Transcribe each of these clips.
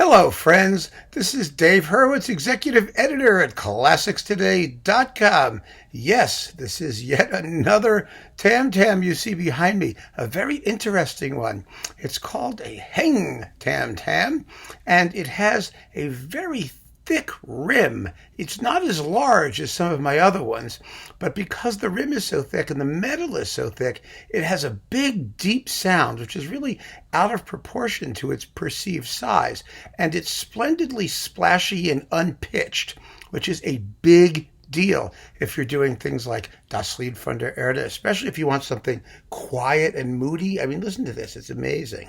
Hello, friends. This is Dave Hurwitz, executive editor at ClassicsToday.com. Yes, this is yet another tam-tam you see behind me, a very interesting one. It's called a hang tam-tam, and it has a very thick rim. It's not as large as some of my other ones, but because the rim is so thick and the metal is so thick, it has a big, deep sound, which is really out of proportion to its perceived size. And it's splendidly splashy and unpitched, which is a big deal if you're doing things like Das Lied von der Erde, especially if you want something quiet and moody. I mean, listen to this. It's amazing.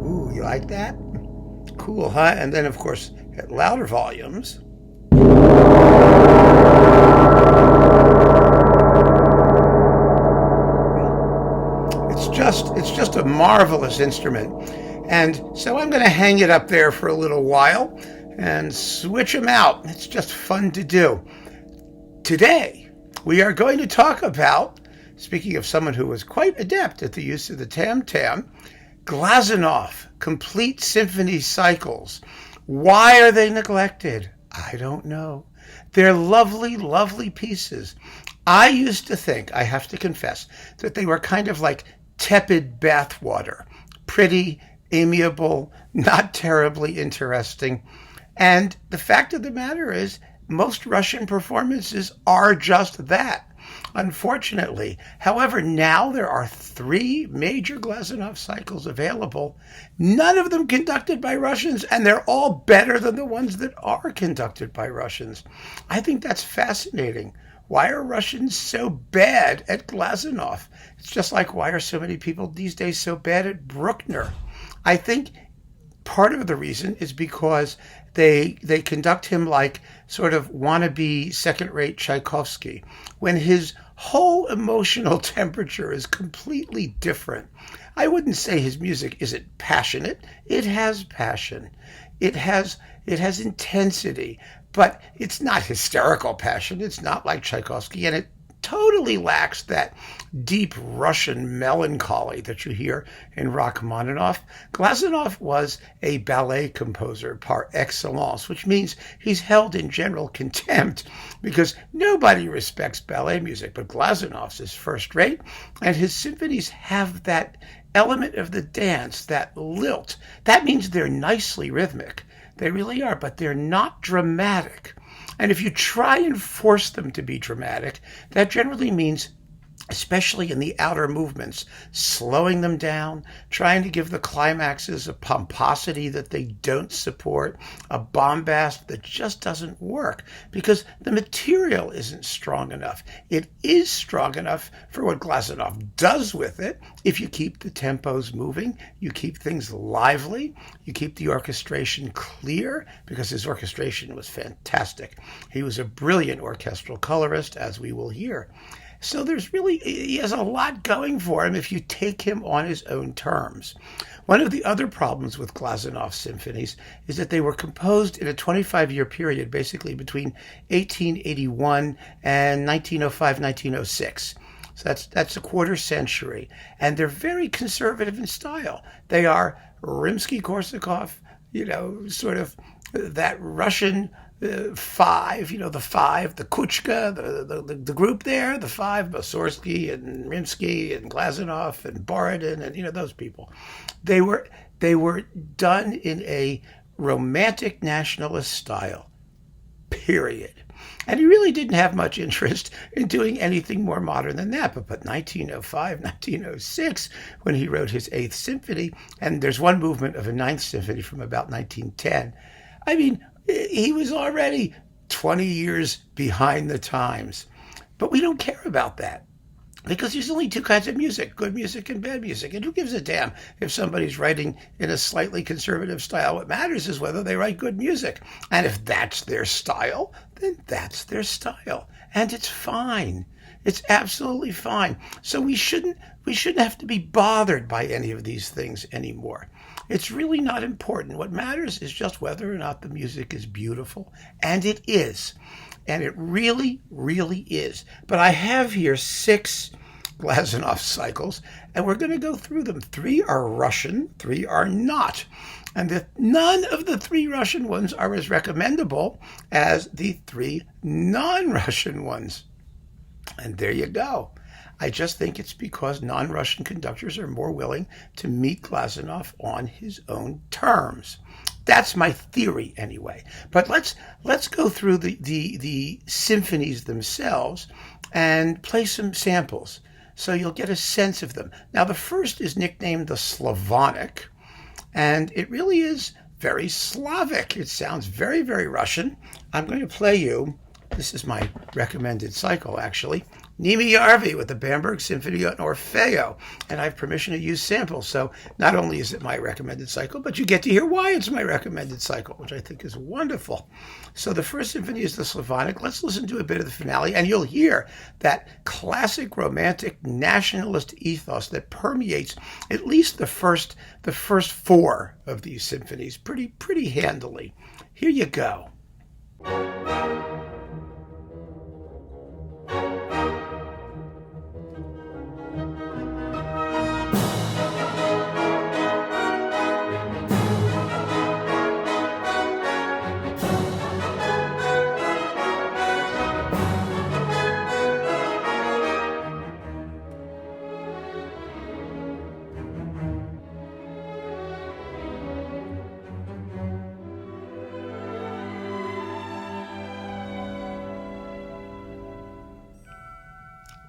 Ooh, you like that? Cool, huh? And then, of course, at louder volumes, it's just a marvelous instrument. And so I'm going to hang it up there for a little while and switch them out. It's just fun to do. Today, we are going to talk about, speaking of someone who was quite adept at the use of the tam-tam, Glazunov complete symphony cycles. Why are they neglected? I don't know. They're lovely, lovely pieces. I used to think, I have to confess, that they were kind of like tepid bathwater. Pretty, amiable, not terribly interesting. And the fact of the matter is, most Russian performances are just that. Unfortunately, however, now there are 3 major Glazunov cycles available, none of them conducted by Russians, and they're all better than the ones that are conducted by Russians. I think that's fascinating. Why are Russians so bad at Glazunov? It's just like, why are so many people these days so bad at Bruckner? I think part of the reason is because they conduct him like sort of wannabe second-rate Tchaikovsky, when his whole emotional temperature is completely different. I wouldn't say his music isn't passionate. It has passion. It has intensity, but it's not hysterical passion. It's not like Tchaikovsky, and it totally lacks that deep Russian melancholy that you hear in Rachmaninoff. Glazunov was a ballet composer par excellence, which means he's held in general contempt because nobody respects ballet music, but Glazunov's is first rate, and his symphonies have that element of the dance, that lilt. That means they're nicely rhythmic. They really are, but they're not dramatic. And if you try and force them to be dramatic, that generally means, especially in the outer movements, slowing them down, trying to give the climaxes a pomposity that they don't support, a bombast that just doesn't work because the material isn't strong enough. It is strong enough for what Glazunov does with it. If you keep the tempos moving, you keep things lively, you keep the orchestration clear, because his orchestration was fantastic. He was a brilliant orchestral colorist, as we will hear. So he has a lot going for him if you take him on his own terms. One of the other problems with Glazunov symphonies is that they were composed in a 25-year period, basically between 1881 and 1905-1906. So that's a quarter century. And they're very conservative in style. They are Rimsky-Korsakov, sort of that Russian the 5, the Kuchka, the group there, the 5, Mussorgsky and Rimsky and Glazunov and Borodin and, those people. They were done in a romantic nationalist style, period. And he really didn't have much interest in doing anything more modern than that. But 1905, 1906, when he wrote his 8th Symphony, and there's one movement of a 9th Symphony from about 1910, I mean, he was already 20 years behind the times. But we don't care about that because there's only 2 kinds of music, good music and bad music. And who gives a damn if somebody's writing in a slightly conservative style? What matters is whether they write good music. And if that's their style, then that's their style. And it's fine. It's absolutely fine. So we shouldn't have to be bothered by any of these things anymore. It's really not important. What matters is just whether or not the music is beautiful. And it is. And it really, really is. But I have here 6 Glazunov cycles, and we're going to go through them. 3 are Russian, 3 are not. And none of the 3 Russian ones are as recommendable as the 3 non-Russian ones. And there you go. I just think it's because non-Russian conductors are more willing to meet Glazunov on his own terms. That's my theory anyway. But let's go through the symphonies themselves and play some samples so you'll get a sense of them. Now, the first is nicknamed the Slavonic, and it really is very Slavic. It sounds very, very Russian. I'm going to play you, this is my recommended cycle actually, Nimi Yarvi with the Bamberg Symphony and Orfeo, and I have permission to use samples. So not only is it my recommended cycle, but you get to hear why it's my recommended cycle, which I think is wonderful. So the first symphony is the Slavonic. Let's listen to a bit of the finale, and you'll hear that classic romantic nationalist ethos that permeates at least the first 4 of these symphonies pretty handily. Here you go.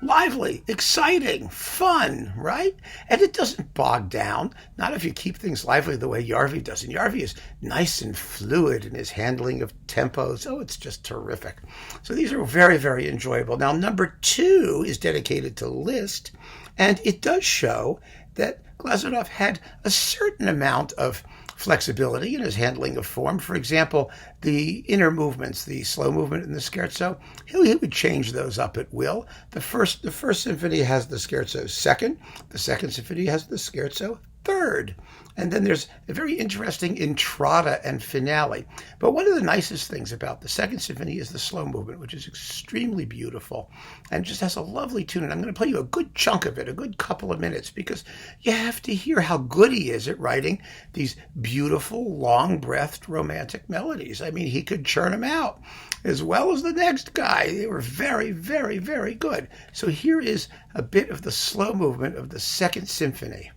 Lively, exciting, fun, right? And it doesn't bog down, not if you keep things lively the way Yarvi does. And Yarvi is nice and fluid in his handling of tempos. Oh, it's just terrific. So these are very, very enjoyable. Now, number 2 is dedicated to Liszt, and it does show that Glazunov had a certain amount of flexibility in his handling of form. For example, the inner movements, the slow movement in the scherzo, he would change those up at will. The first symphony has the scherzo second. The second symphony has the scherzo third. And then there's a very interesting entrada and finale. But one of the nicest things about the second symphony is the slow movement, which is extremely beautiful and just has a lovely tune. And I'm going to play you a good chunk of it, a good couple of minutes, because you have to hear how good he is at writing these beautiful, long-breathed romantic melodies. I mean, he could churn them out as well as the next guy. They were very, very, very good. So here is a bit of the slow movement of the second symphony.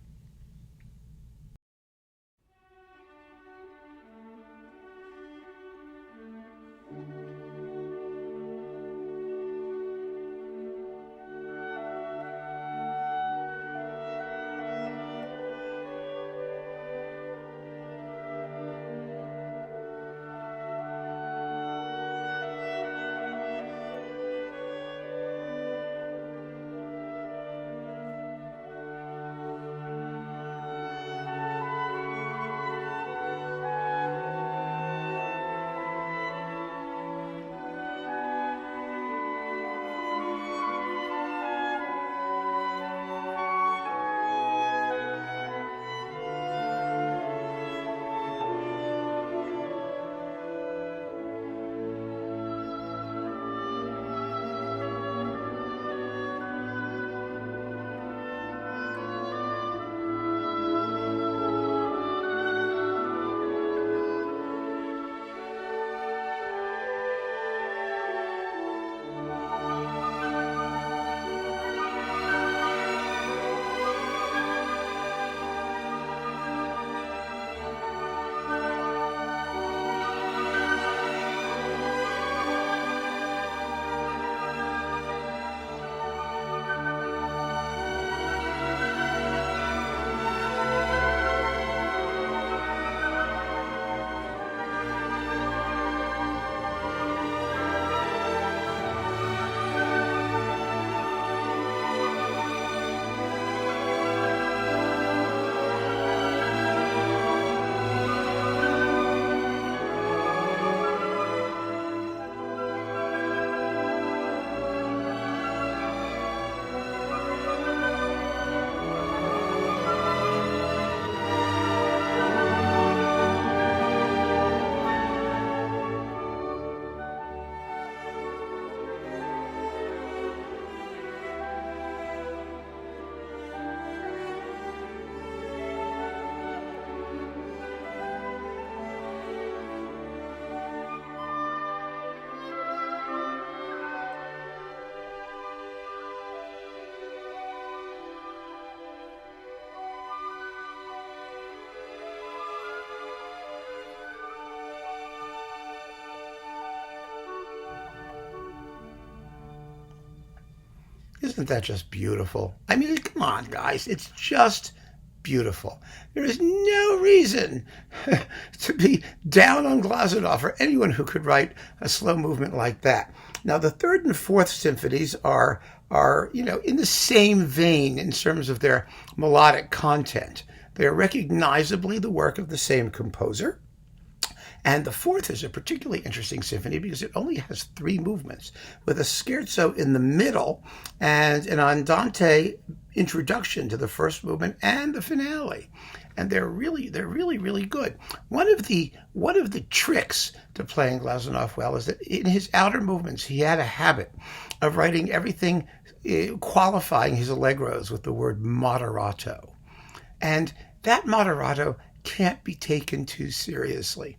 Isn't that just beautiful? I mean, come on, guys. It's just beautiful. There is no reason to be down on Glazunov or anyone who could write a slow movement like that. Now, the third and fourth symphonies are in the same vein in terms of their melodic content. They are recognizably the work of the same composer. And the fourth is a particularly interesting symphony because it only has 3 movements, with a scherzo in the middle and an andante introduction to the first movement and the finale. And they're really good. One of the tricks to playing Glazunov well is that in his outer movements he had a habit of writing everything, qualifying his allegros with the word moderato. And that moderato can't be taken too seriously.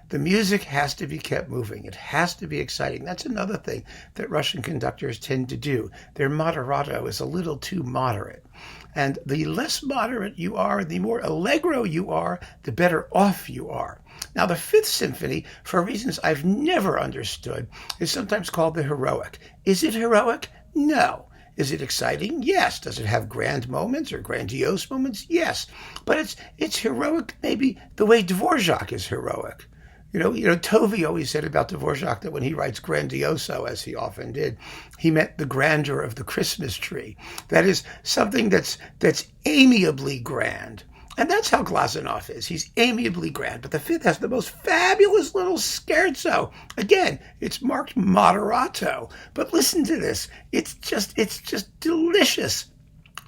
The music has to be kept moving. It has to be exciting. That's another thing that Russian conductors tend to do. Their moderato is a little too moderate. And the less moderate you are, the more allegro you are, the better off you are. Now, the Fifth Symphony, for reasons I've never understood, is sometimes called the heroic. Is it heroic? No. Is it exciting? Yes. Does it have grand moments or grandiose moments? Yes. But it's heroic maybe the way Dvorak is heroic. Tovey always said about Dvorak that when he writes grandioso, as he often did, he meant the grandeur of the Christmas tree. That is something that's amiably grand. And that's how Glazunov is. He's amiably grand. But the Fifth has the most fabulous little scherzo. Again, it's marked moderato. But listen to this. It's just delicious.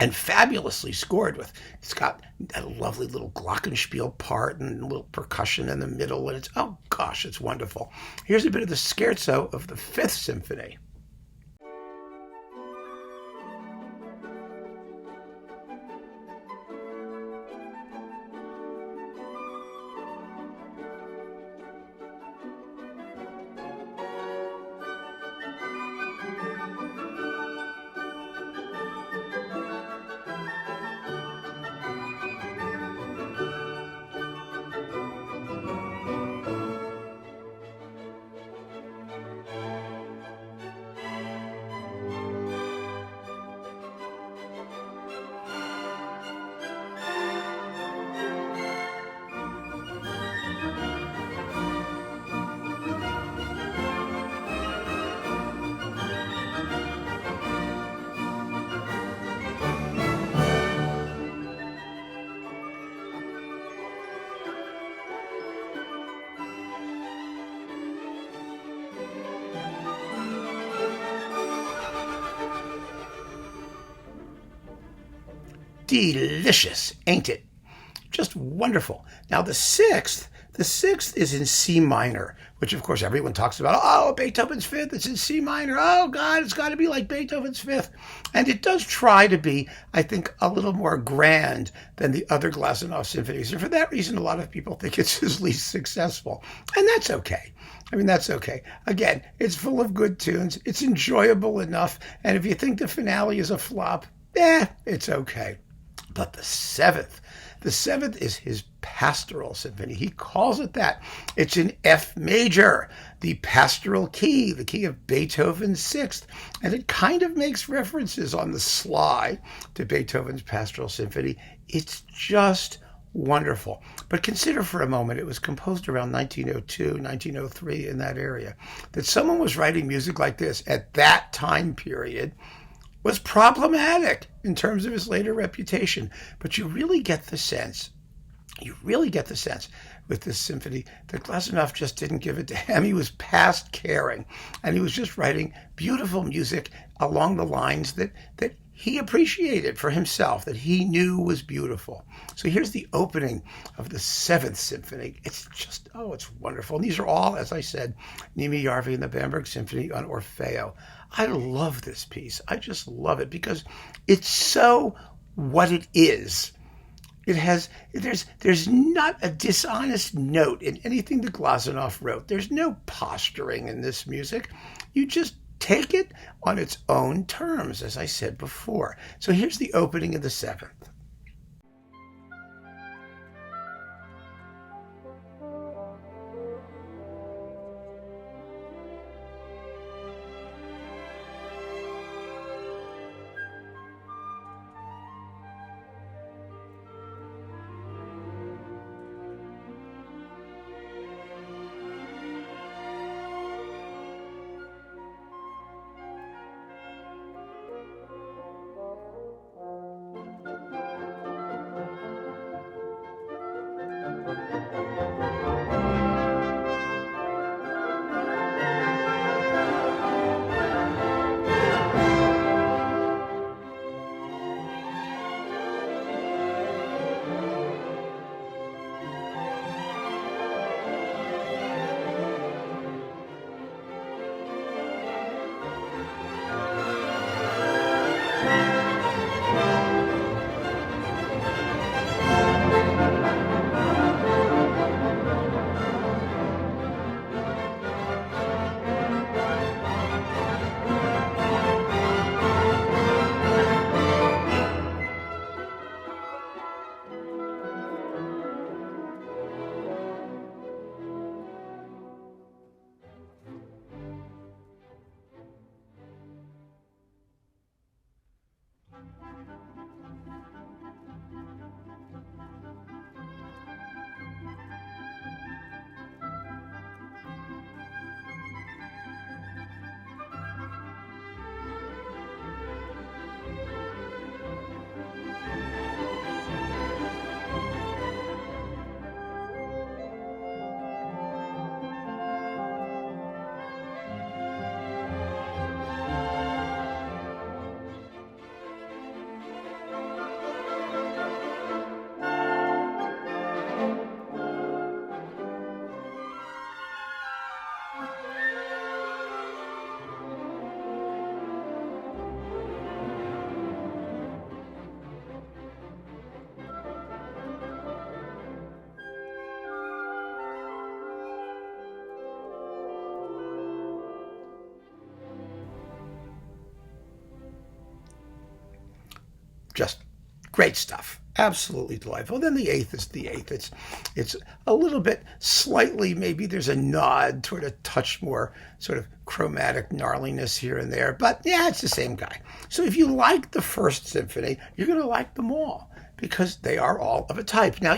And fabulously scored with. It's got a lovely little glockenspiel part and a little percussion in the middle. And it's wonderful. Here's a bit of the scherzo of the Fifth Symphony. Delicious, ain't it? Just wonderful. Now the sixth is in C minor, which of course everyone talks about. Oh, Beethoven's Fifth, it's in C minor. Oh God, it's got to be like Beethoven's Fifth. And it does try to be, I think, a little more grand than the other Glazunov symphonies. And for that reason, a lot of people think it's his least successful. And that's okay. That's okay. Again, it's full of good tunes. It's enjoyable enough. And if you think the finale is a flop, it's okay. But the seventh is his pastoral symphony. He calls it that. It's in F major, the pastoral key, the key of Beethoven's Sixth. And it kind of makes references on the sly to Beethoven's pastoral symphony. It's just wonderful. But consider for a moment, it was composed around 1902, 1903, in that area. That someone was writing music like this at that time period was problematic in terms of his later reputation. But you really get the sense with this symphony that Glazunov just didn't give a damn. He was past caring, and he was just writing beautiful music along the lines that he appreciated for himself, that he knew was beautiful. So here's the opening of the Seventh Symphony. It's just, it's wonderful. And these are all, as I said, Nimi Yarvi and the Bamberg Symphony on Orfeo. I love this piece. I just love it because it's so what it is. There's not a dishonest note in anything that Glazunov wrote. There's no posturing in this music. You just take it on its own terms, as I said before. So here's the opening of the Seventh. just great stuff. Absolutely delightful. Then the eighth is the eighth. It's a little bit slightly, maybe there's a nod toward a touch more sort of chromatic gnarliness here and there. But yeah, it's the same guy. So if you like the first symphony, you're going to like them all because they are all of a type. Now,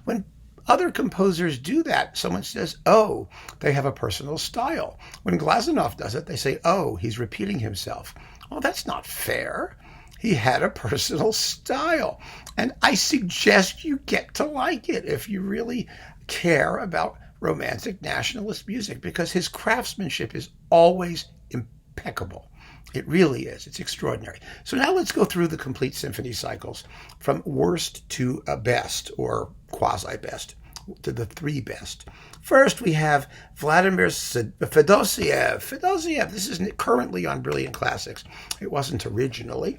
when other composers do that, someone says, oh, they have a personal style. When Glazunov does it, they say, oh, he's repeating himself. Well, that's not fair. He had a personal style. And I suggest you get to like it if you really care about romantic nationalist music, because his craftsmanship is always impeccable. It really is. It's extraordinary. So now let's go through the complete symphony cycles from worst to best, or quasi-best, to the three best. First, we have Vladimir Fedosiev. Fedosiev, this is currently on Brilliant Classics. It wasn't originally,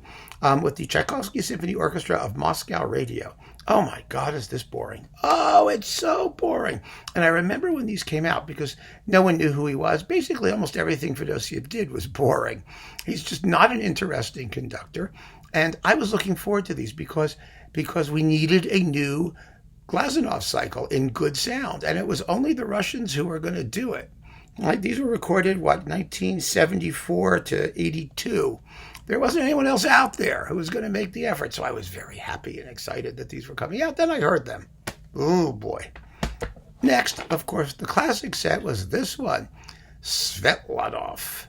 with the Tchaikovsky Symphony Orchestra of Moscow Radio. Oh my God, is this boring? Oh, it's so boring. And I remember when these came out because no one knew who he was. Basically, almost everything Fedosiev did was boring. He's just not an interesting conductor. And I was looking forward to these because we needed a new Glazunov cycle in good sound, and it was only the Russians who were going to do it. Like, these were recorded, 1974 to 82. There wasn't anyone else out there who was going to make the effort, so I was very happy and excited that these were coming out. Then I heard them. Oh, boy. Next, of course, the classic set was this one, Svetlanov.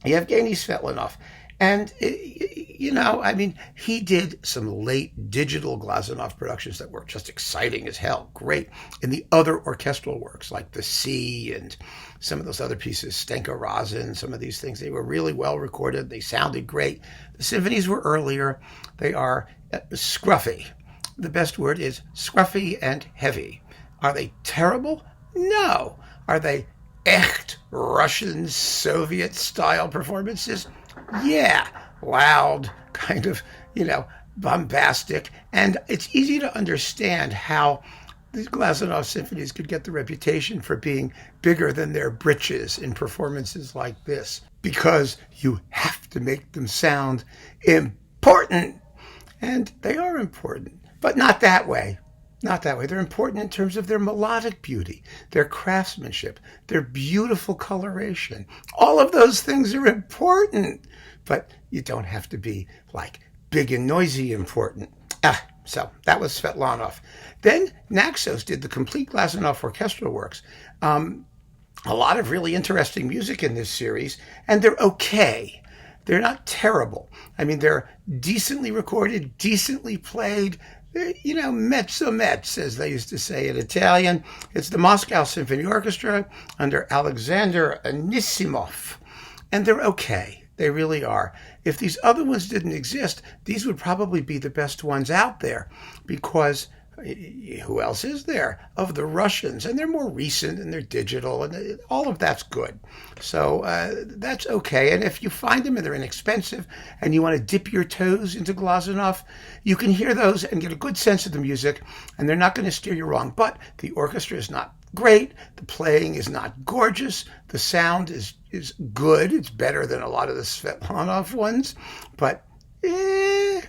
Yevgeny Svetlanov. And, he did some late digital Glazunov productions that were just exciting as hell. Great. And the other orchestral works like The Sea and some of those other pieces, Stenka Razin, some of these things, they were really well recorded. They sounded great. The symphonies were earlier. They are scruffy. The best word is scruffy and heavy. Are they terrible? No. Are they echt Russian Soviet style performances? Yeah, loud, kind of, bombastic. And it's easy to understand how these Glazunov symphonies could get the reputation for being bigger than their britches in performances like this, because you have to make them sound important. And they are important, but not that way. Not that way. They're important in terms of their melodic beauty, their craftsmanship, their beautiful coloration. All of those things are important, but you don't have to be like big and noisy important. So that was Svetlanov. Then Naxos did the complete Glazunov orchestral works. A lot of really interesting music in this series, and they're okay. They're not terrible. They're decently recorded, decently played, mezzo-mezz, as they used to say in Italian. It's the Moscow Symphony Orchestra under Alexander Anisimov. And they're okay. They really are. If these other ones didn't exist, these would probably be the best ones out there, because who else is there of the Russians? And they're more recent and they're digital, and all of that's good. So that's okay. And if you find them and they're inexpensive and you want to dip your toes into Glazunov, you can hear those and get a good sense of the music, and they're not going to steer you wrong. But the orchestra is not great. The playing is not gorgeous. The sound is good. It's better than a lot of the Svetlanov ones. But, there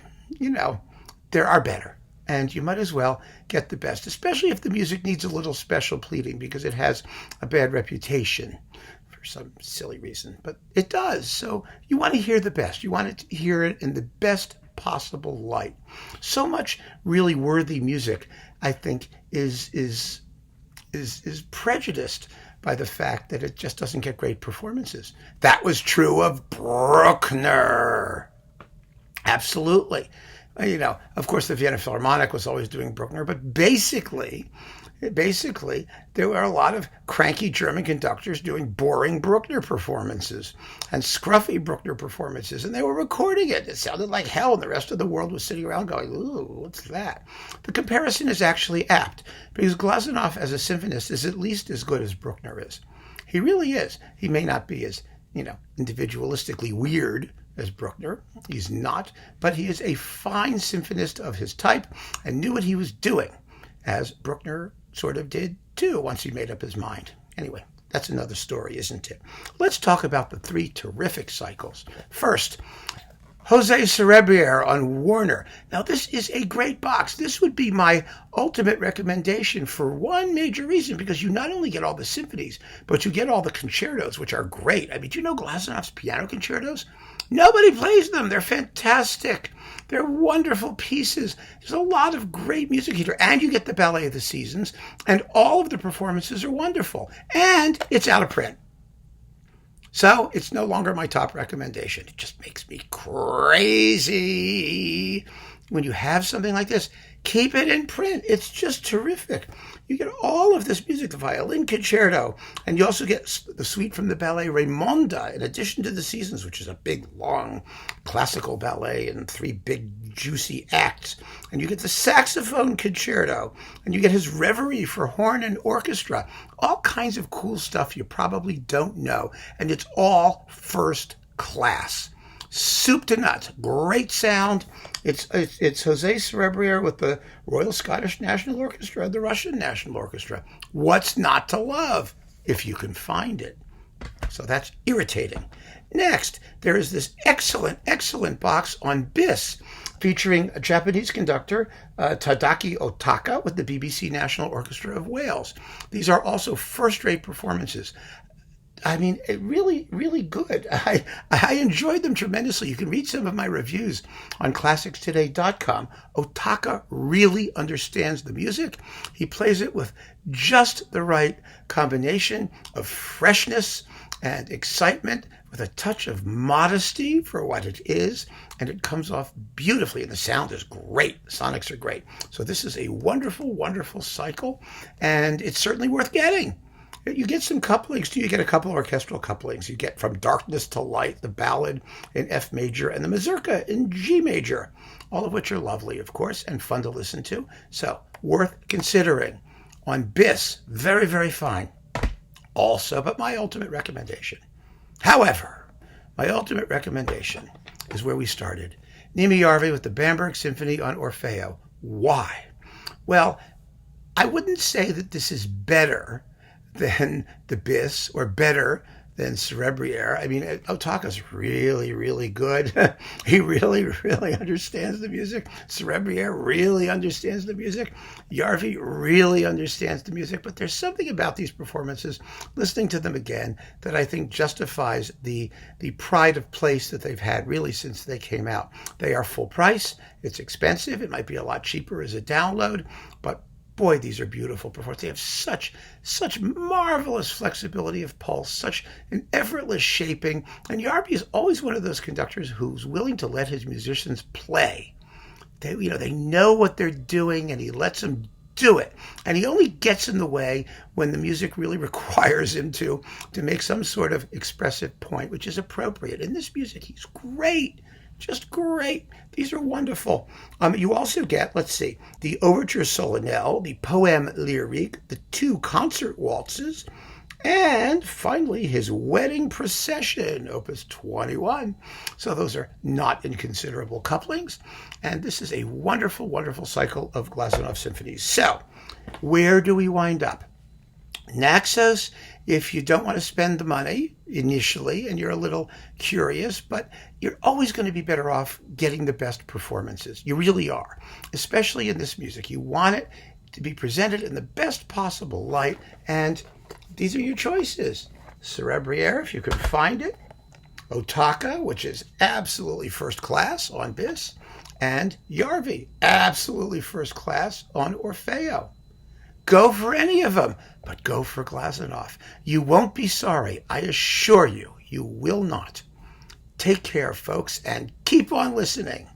are better. And you might as well get the best, especially if the music needs a little special pleading, because it has a bad reputation for some silly reason. But it does. So you want to hear the best. You want to hear it in the best possible light. So much really worthy music, I think, is prejudiced by the fact that it just doesn't get great performances. That was true of Bruckner. Absolutely. Of course, the Vienna Philharmonic was always doing Bruckner, but basically, there were a lot of cranky German conductors doing boring Bruckner performances and scruffy Bruckner performances, and they were recording it. It sounded like hell, and the rest of the world was sitting around going, ooh, what's that? The comparison is actually apt, because Glazunov as a symphonist is at least as good as Bruckner is. He really is. He may not be as, individualistically weird as Bruckner. He's not, but he is a fine symphonist of his type and knew what he was doing, as Bruckner sort of did too once he made up his mind. Anyway, that's another story, isn't it? Let's talk about the three terrific cycles. First, Jose Cerebriere on Warner. Now, this is a great box. This would be my ultimate recommendation for one major reason, because you not only get all the symphonies, but you get all the concertos, which are great. I mean, do you know Glazunov's piano concertos? Nobody plays them. They're fantastic. They're wonderful pieces. There's a lot of great music here, and you get the Ballet of the Seasons, and all of the performances are wonderful, and it's out of print. So it's no longer my top recommendation. It just makes me crazy. When you have something like this, keep it in print. It's just terrific. You get all of this music, the violin concerto, and you also get the suite from the ballet Raimonda, in addition to the Seasons, which is a big, long classical ballet and 3 big, juicy acts. And you get the saxophone concerto, and you get his Reverie for horn and orchestra. All kinds of cool stuff you probably don't know, and it's all first class. Soup to nuts, great sound. It's Jose Cerebriere with the Royal Scottish National Orchestra, the Russian National Orchestra. What's not to love if you can find it? So that's irritating. Next, there is this excellent box on Bis, featuring a Japanese conductor, Tadaki Otaka, with the BBC National Orchestra of Wales. These are also first-rate performances. I mean, really, really good. I enjoyed them tremendously. You can read some of my reviews on ClassicsToday.com. Otaka really understands the music. He plays it with just the right combination of freshness and excitement, with a touch of modesty for what it is, and it comes off beautifully, and the sound is great. The sonics are great. So this is a wonderful, wonderful cycle, and it's certainly worth getting. You get some couplings too. You get a couple orchestral couplings. You get From Darkness to Light, the ballad in F major, and the mazurka in G major, all of which are lovely, of course, and fun to listen to. So worth considering. On Bis, very, very fine. Also, but my ultimate recommendation. However, my ultimate recommendation is where we started. Nima Yarvi with the Bamberg Symphony on Orfeo. Why? Well, I wouldn't say that this is better than the Bis or better than Cerebriere. I mean, Otaka's really, really good. He really, really understands the music. Cerebriere really understands the music. Yarvi really understands the music. But there's something about these performances, listening to them again, that I think justifies the pride of place that they've had really since they came out. They are full price. It's expensive. It might be a lot cheaper as a download, but boy, these are beautiful performances. They have such marvelous flexibility of pulse, such an effortless shaping. And Yarvi is always one of those conductors who's willing to let his musicians play. They know what they're doing, and he lets them do it. And he only gets in the way when the music really requires him to make some sort of expressive point, which is appropriate. In this music, he's great. Just great. These are wonderful. You also get, let's see, the Overture Solennelle, the Poème Lyrique, the 2 concert waltzes, and finally his Wedding Procession, Opus 21. So those are not inconsiderable couplings. And this is a wonderful, wonderful cycle of Glazunov Symphonies. So where do we wind up? Naxos, if you don't want to spend the money initially and you're a little curious, but you're always going to be better off getting the best performances. You really are, especially in this music. You want it to be presented in the best possible light, and these are your choices. Cerebriere, if you can find it. Otaka, which is absolutely first class on Bis, and Yarvi, absolutely first class on Orfeo. Go for any of them, but go for Glazunov. You won't be sorry. I assure you, you will not. Take care, folks, and keep on listening.